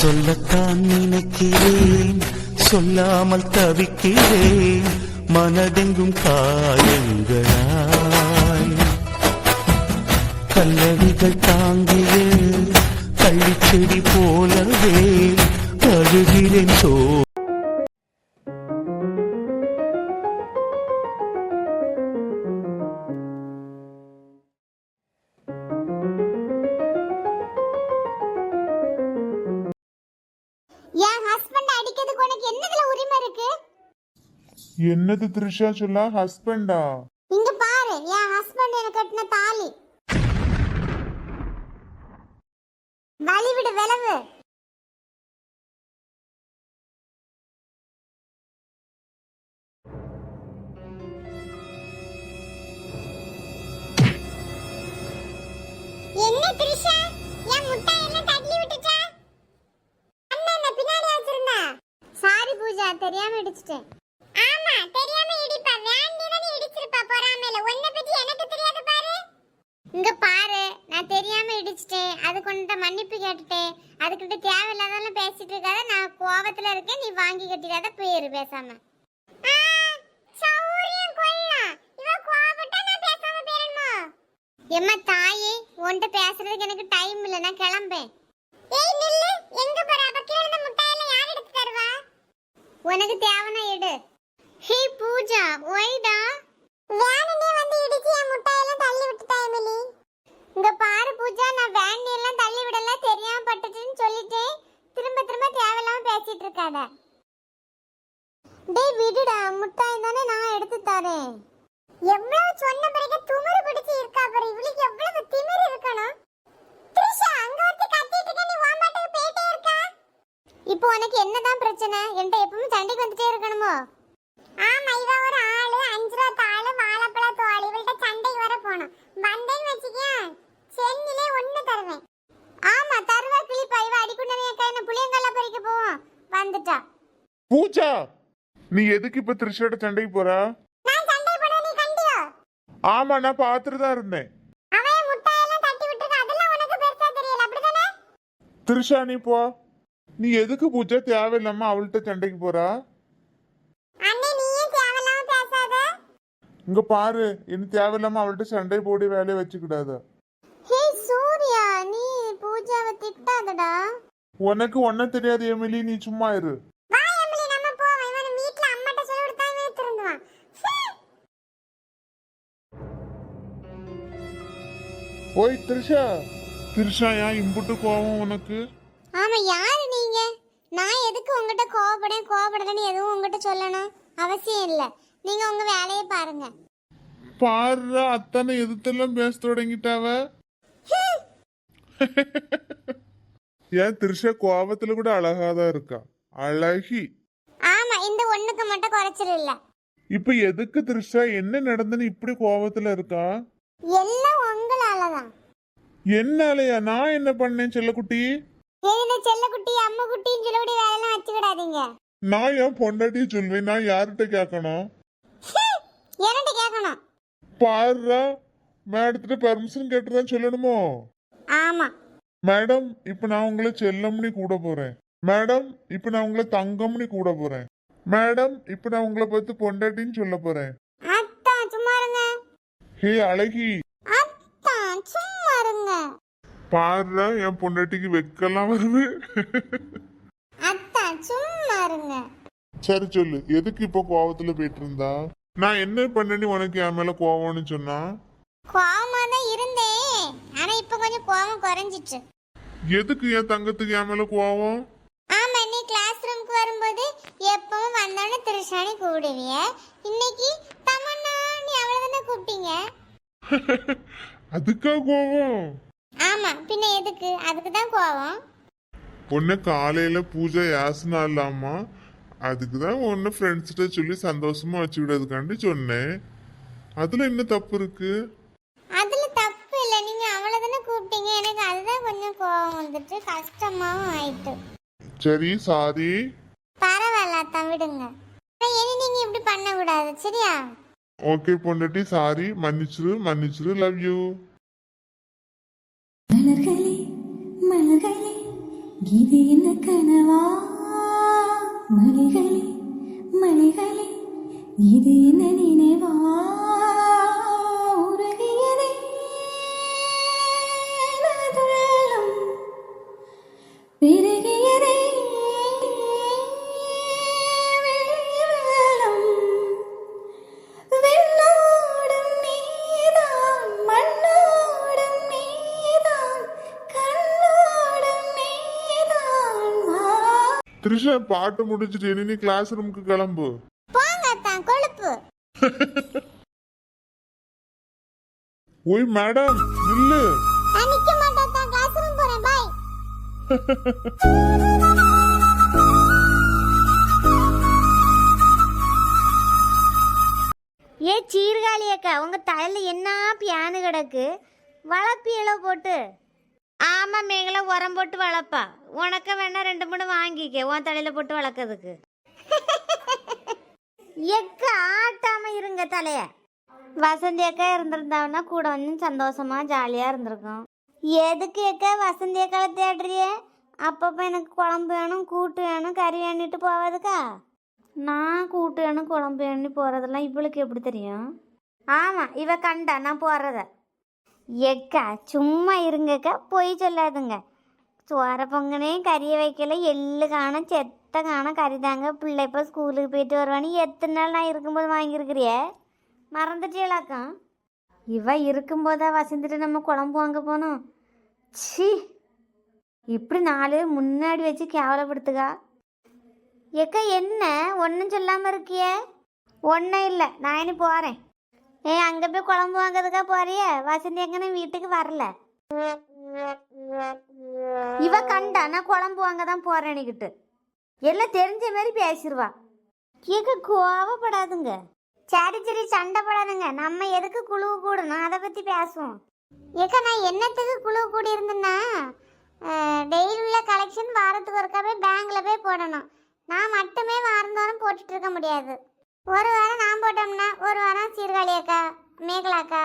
சொல்லத்தான் நினைக்கிறேன், சொல்லாமல் தவிக்கிறேன், மனதெங்கும் காயங்களாய். கல்லடிகள் தாங்கிய கள்ளிச்செடி போலவே அழுகிறேன். என்னது த்ரிஷா சொல்ல? ஹஸ்பண்டா? இங்க பாரு, என் ஹஸ்பண்ட் எனக்கு கட்டின தாலி. வலிவிடு விளவு. என்ன த்ரிஷா, என் முட்டாய் எல்லாம் தள்ளி விட்டுச்சா? அண்ணா என்ன பின்னாடி வச்சிருந்தா? சாரி பூஜா, தெரியாம இடிச்சிட்டேன். ஆமா, தெரியாம இடிப்பா. வேண்டி தான இடிச்சிருப்பா பொறாமையில. உன்னை பத்தி எனக்கு தெரியாது பாரு. இங்க பாரு, நான் தெரியாம இடிச்சிட்டேன். அதுக்கு உன்கிட்ட மன்னிப்பு கேட்டுட்டேன். அதுக்கிட்ட தேவையில்லாதெல்லாம் பேசிட்டு இருக்காத. நான் கோவத்துல இருக்கேன், நீ வாங்கி கட்டிடாத. பேரு பேசாம. எம்மா தாயே, உன்கிட்ட பேசுறதுக்கு எனக்கு டைம் இல்ல. நான் கிளம்பேன். ஏய் நில்லு, எங்க போற? பக்கத்துல இருந்த முட்டையெல்லாம் யார் எடுத்து தருவா? உனக்கு தேவனா எடு. ஹே பூஜா, ஒய்டா? வேணனே வந்து இடிச்சி என் முட்டையெல்லாம் தள்ளி விட்டுட்டா எமிலி. இங்க பாரு பூஜா, நான் வேணனே எல்லாம் தள்ளி விடல, தெரியாம பட்டுச்சுன்னு சொல்லிட்டேன். திரும்ப திரும்ப தேவையில்லாம பேசிட்டு இருக்காத. டேய் விடுடா, முட்டாய் தானே நான் எடுத்து தரேன். எவ்வளவு சொன்ன பிறகு துமிரு பிடிச்சி இருக்கா பாரு. இவளுக்கு எவ்வளவு திமிரு இருக்கணும். த்ரிஷா, அங்க வந்து கத்திட்டு இருக்க, நீ வாமாட்டுக்கு போயிட்டே இருக்கா. இப்போ உனக்கு என்னதான் பிரச்சனை? என்கிட்ட எப்பவுமே சண்டைக்கு வந்துட்டே இருக்கணுமோ? ஆமா, இவ ஒரு ஆளு 5 ரூபா தாளு வாழைப்பழ தோழி. இவள்கிட்ட சண்டைக்கு வர போனோம். வந்தேன்னு வச்சுக்கிய, சென்னிலே ஒண்ணு தருவேன். ஆமா, தருவா கிளிப்பா. இவ அடிக்குண்டனே கையில புளியங்கல்ல பறிக்க போவோம். வந்துட்டா. பூஜா, நீ எதுக்கு இப்ப த்ரிஷோட சண்டைக்கு போறா? நான் சண்டை போட நீ கண்டியோ? ஆமா, நான் பாத்துட்டு தான் இருந்தேன். அவன் முட்டையெல்லாம் தட்டி விட்டுருக்க, அதெல்லாம் உனக்கு பெருசா தெரியல, அப்படிதானே? த்ரிஷா நீ போ. நீ எதுக்கு பூஜா தேவையில்லாம அவள்கிட்ட சண்டைக்கு போறா? இங்க பாரு, இனி தேவையில்லாம அவள்கிட்ட சண்டை போடி வேலையை வச்சுக்கிடாத. ஹே சூர்யா, நீ பூஜாவை திட்டாதடா. உனக்கு ஒன்னும் தெரியாது எமிலி, நீ சும்மா இரு. வா எமிலி, நம்ம போவோம். இவன் வீட்ல அம்மாட்ட சொல்லி கொடுத்தா இவன் திருந்துவான். ஓய் த்ரிஷா. த்ரிஷா, ஏன் இம்புட்டு கோவம் உனக்கு? ஆமா, யாரு நீங்க? நான் எதுக்கு உங்ககிட்ட கோவப்படலன்னு எதுவும் உங்ககிட்ட சொல்லணும் அவசியம் இல்ல. நீங்க உங்க வேலையை பாருங்க. பாரு, அத்தனை எதுத்தெல்லாம் பேச தொடங்கிட்டாவ. ஏன் த்ரிஷா கோவத்துல கூட அழகாதான் இருக்கா. அழகி. ஆமா, இந்த ஒண்ணுக்கு மட்டும் குறைச்சல் இல்ல. இப்ப எதுக்கு த்ரிஷா, என்ன நடந்துன்னு இப்படி கோவத்துல இருக்கா? எல்லாம் உங்களாலதான். என்னாலயா? நான் என்ன பண்ணேன் செல்லக்குட்டி? இந்த செல்லக்குட்டி அம்மா குட்டின்னு சொல்லி வேலையெல்லாம் வச்சுக்கிடாதீங்க. நான் ஏன் பொண்டாட்டிய சொல்வேன்? நான் யார்கிட்ட கேட்கணும்? என்கிட்ட கேட்கணும். பாரு, மேடத்திட்ட பெர்மிஷன் கேட்டுதான் சொல்லணுமோ? ஆமா மேடம், இப்ப நான் உங்களை செல்லம்னு கூட போறேன். மேடம், இப்ப நான் உங்களை தங்கம்னு கூட போறேன். மேடம், இப்ப நான் உங்களை பார்த்து பொண்டாட்டின்னு சொல்ல போறேன். அத்தா சும்மா இருங்க. ஹே அழகி. அத்தா சும்மா இருங்க. பாரு, என் பொண்டாட்டிக்கு வெக்கலாம் வருது. அத்தா சும்மா இருங்க. சரி சொல்லு, எதுக்கு இப்ப கோவத்துல போயிட்டு இருந்தா? நான் என்ன பண்ணி உனக்கு என் மேல கோவம்னு சொன்னா? கோவமா தான் இருந்தேன், ஆனா இப்ப கொஞ்சம் கோவம் குறைஞ்சிச்சு. எதுக்கு என் தங்கத்துக்கு என் மேல கோவம்? ஆமா, நீ கிளாஸ் ரூமுக்கு வரும்போது எப்பவும் வந்தோடனே திருஷானி கூப்பிடுவிய. இன்னைக்கு தமன்னா நீ அவ்வளவுதானே கூப்பிட்டீங்க. அதுக்கா கோவம்? ஆமா, பின்ன எதுக்கு? அதுக்கு தான் கோவம். பொண்ணு காலையில பூஜை யாசனா இல்லாமா, அதுக்குதான் ஒன்னு ஃப்ரெண்ட்ஸ்கிட்ட சொல்லி சந்தோஷமா வச்சுக்கிட்டதுக்காண்டி சொன்னேன். அதுல என்ன தப்பு இருக்கு? அதுல தப்பு இல்ல, நீங்க அவ்வளவுதானே கூப்பிட்டீங்க. எனக்கு அதுதான் கொஞ்சம் கோவம் வந்துட்டு கஷ்டமாவும் ஆயிட்டு. சரி சாரி. பரவாயில்ல அத்தா, விடுங்க. இனி நீங்க இப்படி பண்ண கூடாது, சரியா? ஓகே பொண்டாட்டி, சாரி, மன்னிச்சிரு மன்னிச்சிரு, லவ் யூ. மலர்களே மலர்களே இது என்ன கனவா மலைகளே மலைகளே இது என்ன நினைவா உருகியதே எனதுள்ளம் பெருகியதே வெள்ளம் வெண்ணோடும் நீதான் மண்ணோடும் நீதான் கண்ணோடும் நீதான் வா. த்ரிஷா பாட்டு முடிஞ்சிட்டு இனி நீ கிளாஸ் ரூமுக்கு கிளம்பு. போங்க தான் கொழுப்பு. ஓய் மேடம் நில்லு. நான் நிக்க மாட்டேன் தான் கிளாஸ் ரூம் போறேன். பை. ஏ சீர்காழி அக்கா உங்க தலையில என்ன பியானு கிடக்கு வளர்ப்பியலோ போட்டு. ஆமா மேகலை உரம் போட்டு வளர்ப்பா. உனக்க வேணா 2-3 வாங்கிக்க உன் தலையில போட்டு வளர்க்கறதுக்கு. எக்க ஆட்டாம இருங்க தலைய. வசந்தி அக்கா இருந்திருந்தாங்கன்னா கூட வந்து சந்தோஷமா ஜாலியா இருந்திருக்கும். எதுக்கு அக்கா வசந்தி அக்காவை தேடுறியே? அப்பப்போ எனக்கு குழம்பு வேணும் கூட்டு வேணும் கறி வேணிட்டு போவாதுக்கா. நான் கூட்டு வேணும் குழம்பு வேணி போகிறதெல்லாம் இவளுக்கு எப்படி தெரியும்? ஆமாம் இவ கண்டா நான் போடுறத. எக்கா சும்மா இருங்கக்கா பொய் சொல்லாதுங்க. சோற பொங்கனே கறியை வைக்கல எள்ளு காணும் செத்த காணும் கறி தாங்க. பிள்ளை இப்போ ஸ்கூலுக்கு போயிட்டு வருவானு எத்தனை நாள் நான் இருக்கும்போது வாங்கியிருக்கிறியே மறந்துட்டேலாக்கா. இவ இருக்கும்போதா வசந்துட்டு நம்ம குழம்பு வாங்க போனோம். சி இப்படி 4 பேர் முன்னாடி வச்சு கேவலப்படுத்துக்கா. எக்கா என்ன ஒன்றும் சொல்லாமல் இருக்கிய? ஒன்றும் இல்லை நான் இனி போகிறேன். அங்கே போய் குழம்பு வாங்கிறதுக்கா போறிய? வசந்தி எங்கன்னு வீட்டுக்கு வரல. இவ கண்டா நான் குழம்பு வாங்க தான் போறேன்னுக்கிட்டு எல்லாம் தெரிஞ்ச மாதிரி பேசிடுவா. கேட்க கோவப்படாதுங்க. சரி சரி சண்டை போடாதுங்க. நம்ம எதுக்கு குழு கூடணும் அதை பற்றி பேசுவோம். ஏக்கா நான் என்னத்துக்கு குழு கூடி இருந்தேன்னா டெய்லி உள்ள கலெக்ஷன் வாரத்துக்கு ஒருக்காவே பேங்க்ல போய் போடணும். நான் மட்டுமே வாரந்தோறும் போட்டுட்டு இருக்க முடியாது. ஒரு வாரம் நான் போட்டோம்னா ஒரு வாரம் சீர்காழி அக்கா மேகலாக்கா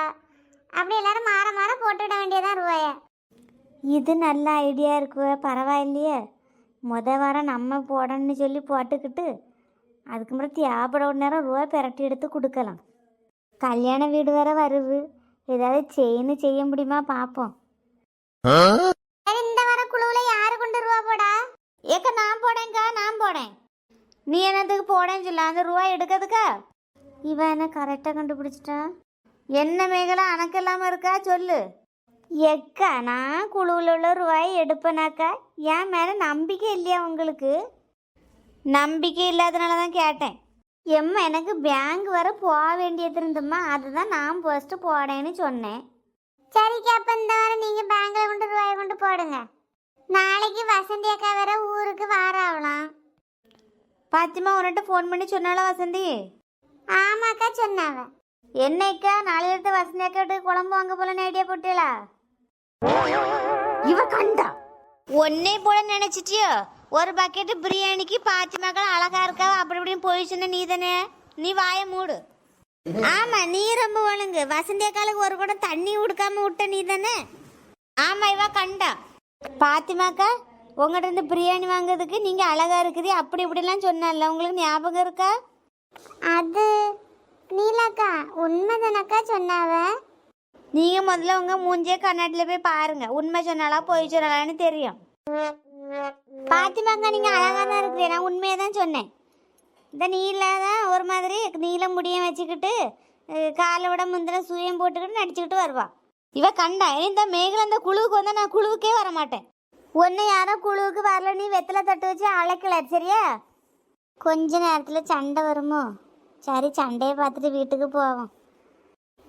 அப்படி எல்லாரும் மாற மாற போட்டுவிட வேண்டியதான் ரூபாய. இது நல்ல ஐடியா இருக்குவ பரவாயில்லையே. வாரம் நம்ம போடணும்னு சொல்லி போட்டுக்கிட்டு அதுக்கப்புறம் தேவைப்பட நேரம் ரூபா பிரட்டி எடுத்து கொடுக்கலாம். கல்யாண வீடு வேற வருது. ஏதாவது செய்ய முடியுமா பார்ப்போம். இந்த வாரம் குழுவுல யாரு கொண்டு ரூபா போடா? ஏக்கா நான் போடேங்க்கா நான் போடேன். நீ என்னத்துக்கு போடேன்னு சொல்ல அந்த ரூபா எடுக்கிறதுக்கா? இவன் என்ன கரெக்டாக கண்டுபிடிச்சிட்டா. என்ன மேகலை அணக்கு இல்லாமல் இருக்கா சொல்லு. எக்கா நான் குழுவில் உள்ள ரூபாயை எடுப்பேனாக்கா. என் மேலே நம்பிக்கை இல்லையா உங்களுக்கு? நம்பிக்கை இல்லாதனால தான் கேட்டேன். எம்மா எனக்கு பேங்க் வர போக வேண்டியது இருந்தம்மா அதுதான் நான் ஃபர்ஸ்ட்டு போடேன்னு சொன்னேன். சரிக்கா அப்ப இந்த வாரம் நீங்க பேங்க்ல கொண்டு ரூபாயை கொண்டு போடுங்க. நாளைக்கு வசந்தி அக்கா வேற ஊருக்கு வாராவலாம். பாத்திமா உன்கிட்ட ஃபோன் பண்ணி சொன்னால வசந்தி? ஆமாக்கா சொன்னாவ. என்னைக்கா நாளைக்கு எடுத்து வசந்தி அக்கா வீட்டுக்கு குழம்பு வாங்க போலன்னு ஐடியா போட்டீங்களா? இவ கண்டா ஒன்னே போல நினைச்சிட்டியோ? ஒரு பக்கெட்டு பிரியாணிக்கு பாத்திமாக்கள் அழகா இருக்கா அப்படி இப்படின்னு போயிடுச்சுன்னு நீ தானே. நீ வாய மூடு. ஆமா நீ ரொம்ப ஒழுங்கு. வசந்தி அக்காளுக்கு ஒரு குடம் தண்ணி உடுக்காம விட்ட நீ தானே. ஆமா இவ கண்டா. பாத்திமாக்கா உங்கள்கிட்ட இருந்து பிரியாணி வாங்குறதுக்கு நீங்க அழகா இருக்குது அப்படி இப்படிலாம் சொன்னால உங்களுக்கு ஞாபகம் இருக்கா? அது நீலாக்கா உண்மைதானக்கா சொன்னாவ. நீங்க முதல்ல உங்க மூஞ்சிய கண்ணாடியில போய் பாருங்க. உண்மை சொன்னாலா பொய் சொன்னாலான்னு தெரியும். பாத்திமாக்கா நீங்க அழகா தான் இருக்கிறீங்க. நான் உண்மையை தான் சொன்னேன். இந்த நீலாதான் ஒரு மாதிரி நீல முடியம் வச்சுக்கிட்டு காலை விட முந்தின சூயம் போட்டுக்கிட்டு நடிச்சுக்கிட்டு வருவா. இவ கண்டா இந்த மேகலை அந்த குழுவுக்கு வந்தா நான் குழுவுக்கே வர மாட்டேன். ஒன்று யாரோ குழுவுக்கு வரல நீ வெத்தலை தட்டு வச்சு அழைக்கல சரியா? கொஞ்ச நேரத்தில் சண்டை வருமோ? சரி சண்டையை பார்த்துட்டு வீட்டுக்கு போவோம்.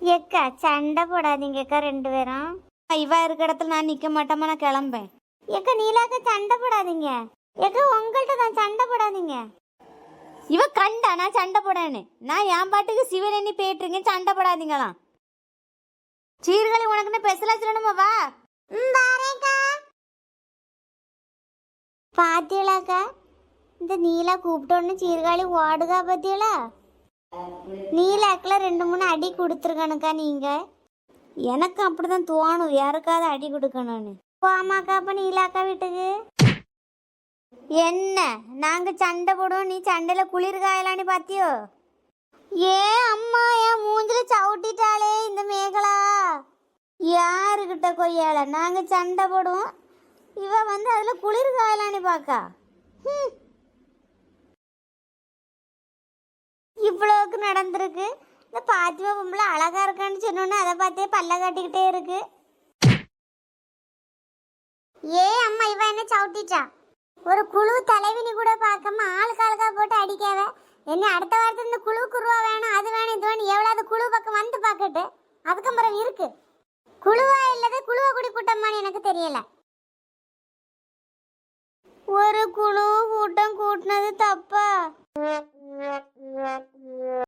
எக்கா சண்டை போடாதீங்கக்கா 2 பேரும். இவ இருக்க இடத்துல நான் நிற்க மாட்டோமா நான் கிளம்பேன். எக்கா நீலாக்கா சண்டை போடாதீங்க. எக்கா உங்கள்கிட்ட தான் சண்டை போடாதீங்க. இவ கண்டா நான் சண்டை போடேன்னு. நான் என் பாட்டுக்கு சிவனி போயிட்டுருங்க சண்டை போடாதீங்களாம். சீர்காழி உனக்குன்னு பெசலா சொல்லணுமா? வா பாரேக்கா. பாத்தியலாக்கா இந்த நீலா கூப்பிட்டோன்னு சீர்காழி ஓடுகா பாத்தியலா? நீலாக்கில் 2-3 அடி கொடுத்துருக்கணுக்கா. நீங்க எனக்கு அப்படிதான் தோணும் யாருக்காவது அடி கொடுக்கணும்னு. போமாக்கா அப்ப நீலாக்கா வீட்டுக்கு. என்ன நாங்க சண்டை போடுவோம், நீ சண்டையில குளிர் காயலான்னு பாத்தியோ? ஏ அம்மா, என் மூஞ்சில சவுட்டிட்டாளே இந்த மேகலா. யாருக்கிட்ட கொய்யால நாங்க சண்டை போடுவோம், இவ வந்து அதுல குளிர் காயலான்னு பாக்கா. இவ்வளவுக்கு நடந்திருக்கு. இந்த பாத்திமா பொம்பளை அழகா இருக்கான்னு சொன்னோன்னு அதை பார்த்தே பல்ல காட்டிக்கிட்டே இருக்கு. ஏ அம்மா, இவ என்ன சவுட்டிட்டா? ஒரு குழு தலைவினி கூட பார்க்காம ஆளுக்கு ஆளுக்கா போட்டு அடிக்காவ. என்ன அடுத்த வாரத்துல இந்த குழுவுக்கு ரூபா வேணும், அது வேணும், இது வேணும், எவ்வளவு குழு பக்கம் வந்து பாக்கட்டு. அதுக்கப்புறம் இருக்கு குழுவா இல்லது குழுவ குடி கூட்டமான்னு எனக்கு தெரியல. ஒரு குழு கூட்டம் கூட்டினது தப்பா?